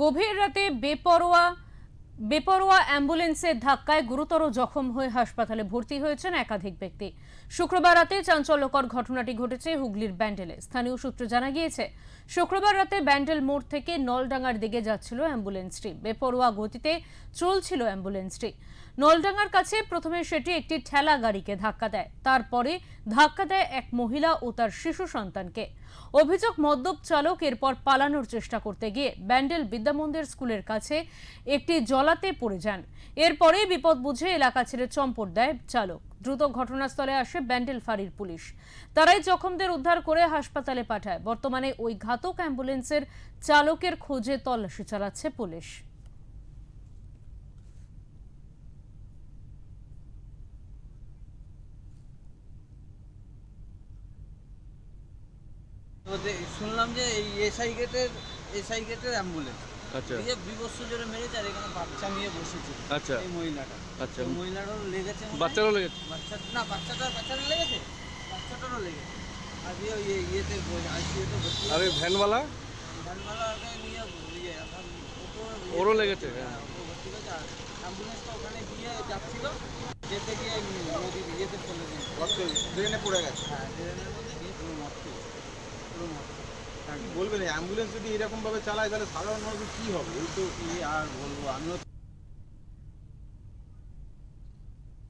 গভীর রাতে বেপরোয়া অ্যাম্বুলেন্সের ধাক্কায় গুরুতর জখম হয়ে হাসপাতালে ভর্তি হয়েছেন একাধিক ব্যক্তি। শুক্রবার রাতে চাঞ্চল্যকর ঘটনাটি ঘটেছে হুগলির ব্যান্ডেলে। স্থানীয় সূত্রে জানা গিয়েছে, শুক্রবার রাতে ব্যান্ডেল মোড় থেকে নলডাঙ্গার দিকে যাচ্ছিল অ্যাম্বুলেন্সটি। বেপরোয়া গতিতে চলছিল অ্যাম্বুলেন্সটি। নলডাঙ্গার কাছে প্রথমে সেটি একটি ঠেলা গাড়িকে ধাক্কা দেয়, তারপরে ধাক্কা দেয় এক মহিলা ও তার শিশু সন্তানকে। অভিযোগ, মদ্যপ চালক এরপর পালানোর চেষ্টা করতে গিয়ে ব্যান্ডেল বিদ্যামন্দির স্কুলের কাছে একটি জলাতে পড়ে যান। এরপরে বিপদ বুঝে এলাকা ছেড়ে চম্পট দেয় চালক। দ্রুত ঘটনাস্থলে আসে ব্যান্ডেল ফাঁড়ির পুলিশ। তারাই জখমদের উদ্ধার করে হাসপাতালে পাঠায়। বর্তমানে ওই ঘাতক অ্যাম্বুলেন্সের চালকের খোঁজে তল্লাশি চালাচ্ছে পুলিশ। শুনলাম যে এই এসআই গেটের অ্যাম্বুলেন্স। আচ্ছা এই যে বিবস্ত্র জোরে মেরেছে, আর এখানে বাচ্চা নিয়ে বসেছিল। আচ্ছা এই মহিলাটা, আচ্ছা ওই মহিলাটারও লেগেছে। বাচ্চারও লেগেছে? বাচ্চাটারও লেগেছে, বাচ্চাটারও লেগেছে। আর ওই ইয়েতে আইসিইউতে ভর্তি। আর ওই ভ্যানওয়ালা ভ্যানওয়ালাকে নিয়ে এখন ওরও লেগেছে? হ্যাঁ, ও ভর্তি করেছে। আর অ্যাম্বুলেন্সটা ওখানে গিয়ে যাচ্ছিল, যেতে গিয়ে নদীর ইয়েতে চলে গিয়েছে, ড্রেনে পড়ে গেছে। হ্যাঁ, ড্রেনের মধ্যে গিয়ে পুরো মরতে বলবেন অ্যাম্বুলেন্স যদি এরকম ভাবে চালায় তাহলে সাধারণ মানুষ কি হবে? এই তো কি আর বলবো, আমিও